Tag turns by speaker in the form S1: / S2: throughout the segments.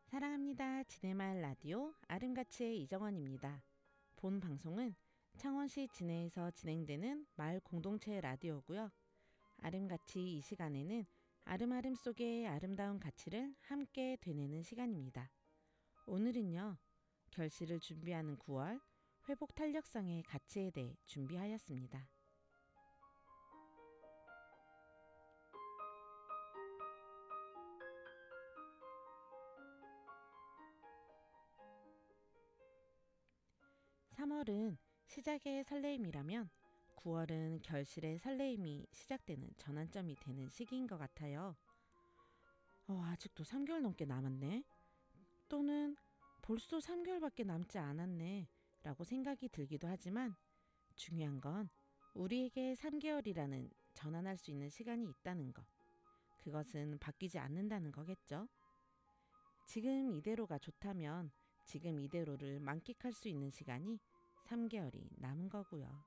S1: 사랑합니다. 지네마을 라디오 아름가치의 이정원입니다. 본 방송은 창원시 진해에서 진행되는 마을 공동체 라디오고요. 아름가치 이 시간에는 아름아름 속의 아름다운 가치를 함께 되뇌는 시간입니다. 오늘은요. 결실을 준비하는 9월 회복 탄력성의 가치에 대해 준비하였습니다. (3월은) 시작의 설레임이라면 9월은 결실의 설레임이 시작되는 전환점이 되는 시기인 것 같아요. 아직도 3개월 넘게 남았네. 또는 벌써 3개월밖에 남지 않았네 라고 생각이 들기도 하지만 중요한 건 우리에게 3개월이라는 전환할 수 있는 시간이 있다는 것. 그것은 바뀌지 않는다는 거겠죠. 지금 이대로가 좋다면 지금 이대로를 만끽할 수 있는 시간이 3개월이 남은 거고요.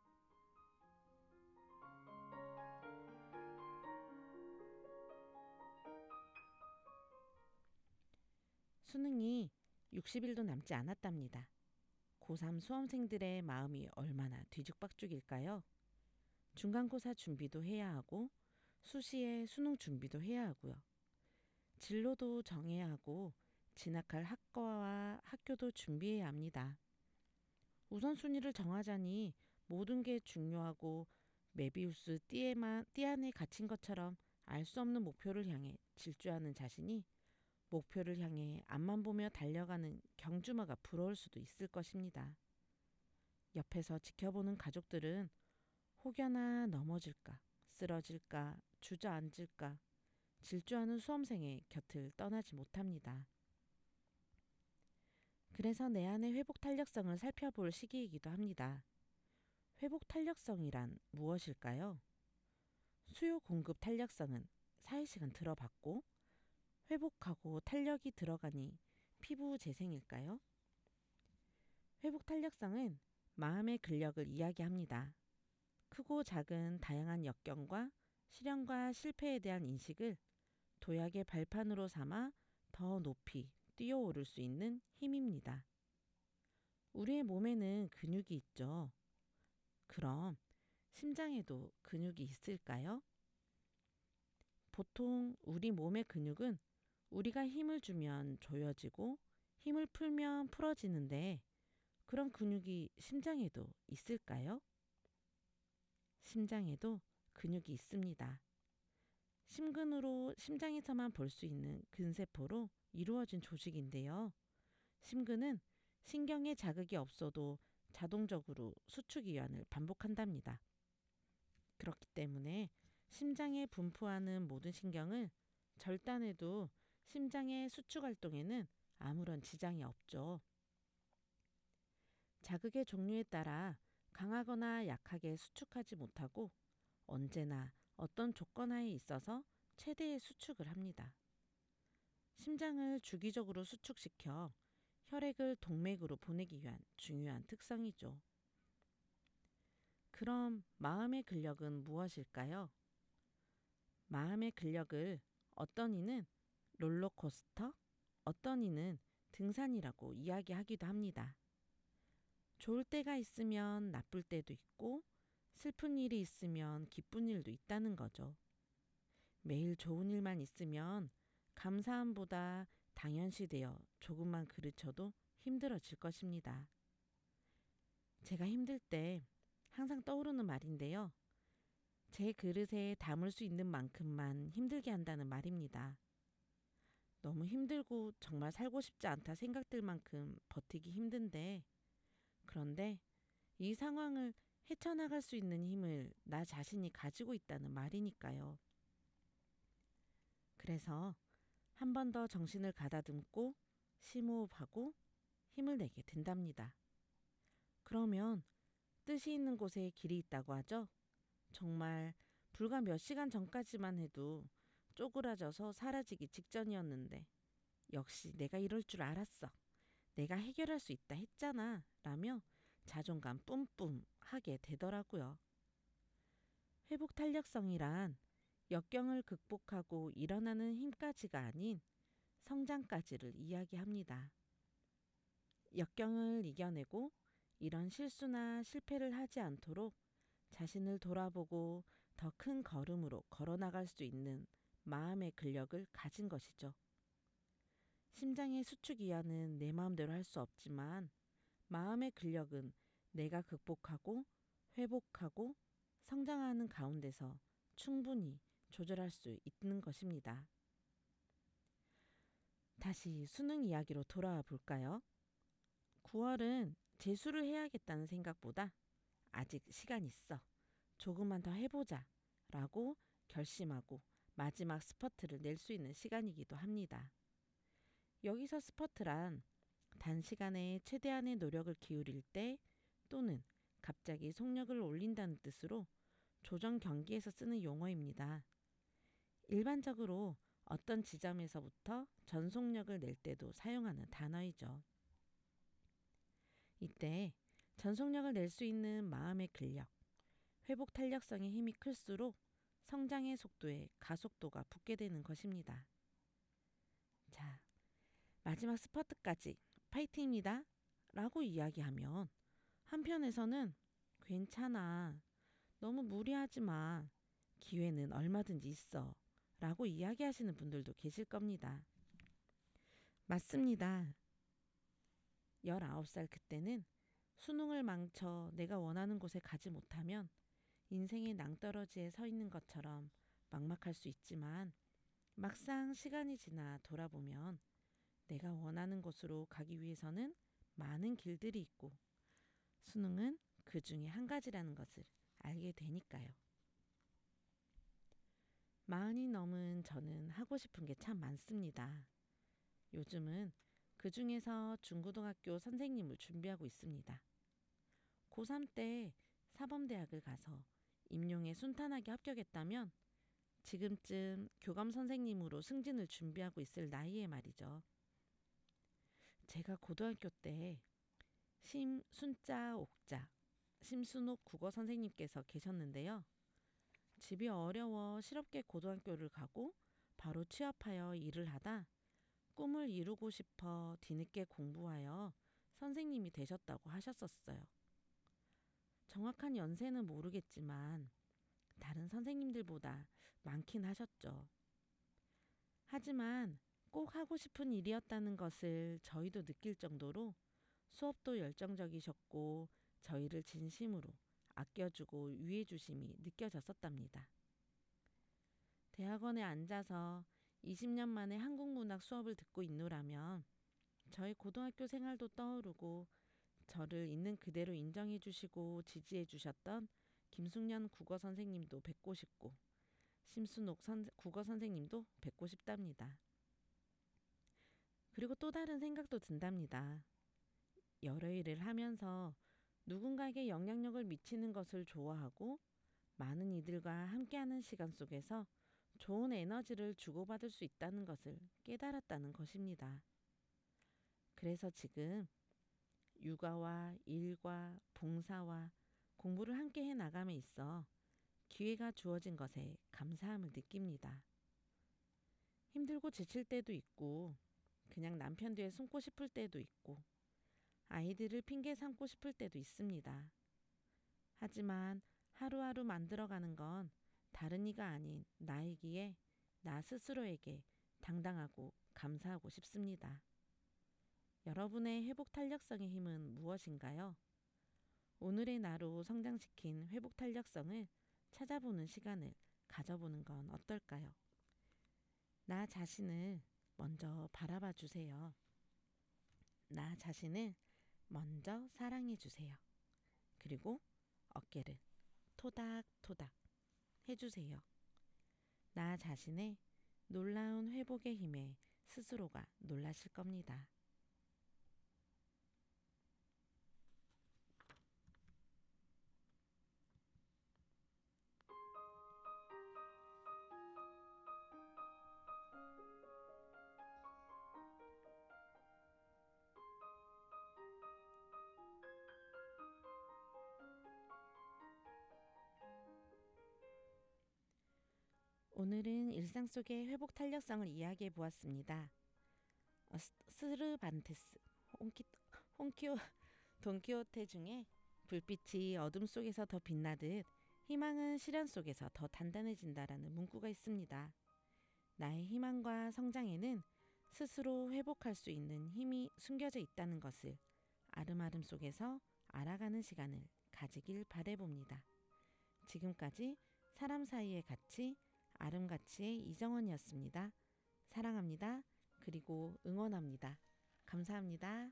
S1: 수능이 60일도 남지 않았답니다. 고3 수험생들의 마음이 얼마나 뒤죽박죽일까요? 중간고사 준비도 해야 하고 수시에 수능 준비도 해야 하고요. 진로도 정해야 하고 진학할 학과와 학교도 준비해야 합니다. 우선순위를 정하자니 모든 게 중요하고 메비우스 띠 안에 갇힌 것처럼 알 수 없는 목표를 향해 질주하는 자신이 목표를 향해 앞만 보며 달려가는 경주마가 부러울 수도 있을 것입니다. 옆에서 지켜보는 가족들은 혹여나 넘어질까, 쓰러질까, 주저앉을까 질주하는 수험생의 곁을 떠나지 못합니다. 그래서 내 안의 회복 탄력성을 살펴볼 시기이기도 합니다. 회복 탄력성이란 무엇일까요? 수요 공급 탄력성은 4일씩은 들어봤고 회복하고 탄력이 들어가니 피부 재생일까요? 회복 탄력성은 마음의 근력을 이야기합니다. 크고 작은 다양한 역경과 실현과 실패에 대한 인식을 도약의 발판으로 삼아 더 높이 뛰어오를 수 있는 힘입니다. 우리의 몸에는 근육이 있죠. 그럼 심장에도 근육이 있을까요? 보통 우리 몸의 근육은 우리가 힘을 주면 조여지고 힘을 풀면 풀어지는데 그런 근육이 심장에도 있을까요? 심장에도 근육이 있습니다. 심근으로 심장에서만 볼 수 있는 근세포로 이루어진 조직인데요. 심근은 신경에 자극이 없어도 자동적으로 수축 이완을 반복한답니다. 그렇기 때문에 심장에 분포하는 모든 신경을 절단해도 심장의 수축 활동에는 아무런 지장이 없죠. 자극의 종류에 따라 강하거나 약하게 수축하지 못하고 언제나 어떤 조건 하에 있어서 최대의 수축을 합니다. 심장을 주기적으로 수축시켜 혈액을 동맥으로 보내기 위한 중요한 특성이죠. 그럼 마음의 근력은 무엇일까요? 마음의 근력을 어떤 이는 롤러코스터, 어떤 이는 등산이라고 이야기하기도 합니다. 좋을 때가 있으면 나쁠 때도 있고 슬픈 일이 있으면 기쁜 일도 있다는 거죠. 매일 좋은 일만 있으면 감사함보다 당연시되어 조금만 그르쳐도 힘들어질 것입니다. 제가 힘들 때 항상 떠오르는 말인데요. 제 그릇에 담을 수 있는 만큼만 힘들게 한다는 말입니다. 너무 힘들고 정말 살고 싶지 않다 생각들 만큼 버티기 힘든데 그런데 이 상황을 헤쳐나갈 수 있는 힘을 나 자신이 가지고 있다는 말이니까요. 그래서 한 번 더 정신을 가다듬고 심호흡하고 힘을 내게 된답니다. 그러면 뜻이 있는 곳에 길이 있다고 하죠. 정말 불과 몇 시간 전까지만 해도 쪼그라져서 사라지기 직전이었는데 역시 내가 이럴 줄 알았어. 내가 해결할 수 있다 했잖아. 라며 자존감 뿜뿜 하게 되더라고요. 회복 탄력성이란 역경을 극복하고 일어나는 힘까지가 아닌 성장까지를 이야기합니다. 역경을 이겨내고 이런 실수나 실패를 하지 않도록 자신을 돌아보고 더 큰 걸음으로 걸어나갈 수 있는 마음의 근력을 가진 것이죠. 심장의 수축 이하는 내 마음대로 할 수 없지만 마음의 근력은 내가 극복하고 회복하고 성장하는 가운데서 충분히 조절할 수 있는 것입니다. 다시 수능 이야기로 돌아와 볼까요? 9월은 재수를 해야겠다는 생각보다 아직 시간 있어. 조금만 더 해보자. 라고 결심하고 마지막 스퍼트를 낼 수 있는 시간이기도 합니다. 여기서 스퍼트란 단시간에 최대한의 노력을 기울일 때 또는 갑자기 속력을 올린다는 뜻으로 조정 경기에서 쓰는 용어입니다. 일반적으로 어떤 지점에서부터 전속력을 낼 때도 사용하는 단어이죠. 이때 전속력을 낼 수 있는 마음의 근력, 회복 탄력성의 힘이 클수록 성장의 속도에 가속도가 붙게 되는 것입니다. 자, 마지막 스퍼트까지 파이팅입니다. 라고 이야기하면 한편에서는 괜찮아. 너무 무리하지 마. 기회는 얼마든지 있어. 라고 이야기하시는 분들도 계실 겁니다. 맞습니다. 19살 그때는 수능을 망쳐 내가 원하는 곳에 가지 못하면 인생의 낭떠러지에 서 있는 것처럼 막막할 수 있지만 막상 시간이 지나 돌아보면 내가 원하는 곳으로 가기 위해서는 많은 길들이 있고 수능은 그 중에 한 가지라는 것을 알게 되니까요. 40이 넘은 저는 하고 싶은 게 참 많습니다. 요즘은 그 중에서 중고등학교 선생님을 준비하고 있습니다. 고3 때 사범대학을 가서 임용에 순탄하게 합격했다면 지금쯤 교감 선생님으로 승진을 준비하고 있을 나이에 말이죠. 제가 고등학교 때 심순자 옥자 심순옥 국어 선생님께서 계셨는데요. 집이 어려워 실업계 고등학교를 가고 바로 취업하여 일을 하다 꿈을 이루고 싶어 뒤늦게 공부하여 선생님이 되셨다고 하셨었어요. 정확한 연세는 모르겠지만 다른 선생님들보다 많긴 하셨죠. 하지만 꼭 하고 싶은 일이었다는 것을 저희도 느낄 정도로 수업도 열정적이셨고 저희를 진심으로 아껴주고 위해주심이 느껴졌었답니다. 대학원에 앉아서 20년 만에 한국문학 수업을 듣고 있노라면 저희 고등학교 생활도 떠오르고 저를 있는 그대로 인정해 주시고 지지해 주셨던 김숙년 국어 선생님도 뵙고 싶고 심순옥 국어 선생님도 뵙고 싶답니다. 그리고 또 다른 생각도 든답니다. 여러 일을 하면서 누군가에게 영향력을 미치는 것을 좋아하고 많은 이들과 함께하는 시간 속에서 좋은 에너지를 주고받을 수 있다는 것을 깨달았다는 것입니다. 그래서 지금 육아와 일과 봉사와 공부를 함께 해 나감에 있어 기회가 주어진 것에 감사함을 느낍니다. 힘들고 지칠 때도 있고 그냥 남편 뒤에 숨고 싶을 때도 있고 아이들을 핑계 삼고 싶을 때도 있습니다. 하지만 하루하루 만들어가는 건 다른 이가 아닌 나이기에 나 스스로에게 당당하고 감사하고 싶습니다. 여러분의 회복 탄력성의 힘은 무엇인가요? 오늘의 나로 성장시킨 회복 탄력성을 찾아보는 시간을 가져보는 건 어떨까요? 나 자신을 먼저 바라봐 주세요. 나 자신을 먼저 사랑해 주세요. 그리고 어깨를 토닥토닥 해주세요. 나 자신의 놀라운 회복의 힘에 스스로가 놀라실 겁니다. 오늘은 일상 속의 회복 탄력성을 이야기해 보았습니다. 스르반테스, 홍키, 홍키오, 돈키호테 중에 불빛이 어둠 속에서 더 빛나듯 희망은 시련 속에서 더 단단해진다라는 문구가 있습니다. 나의 희망과 성장에는 스스로 회복할 수 있는 힘이 숨겨져 있다는 것을 아름아름 속에서 알아가는 시간을 가지길 바래봅니다. 지금까지 사람 사이의 가치, 아름가치의 이정원이었습니다. 사랑합니다. 그리고 응원합니다. 감사합니다.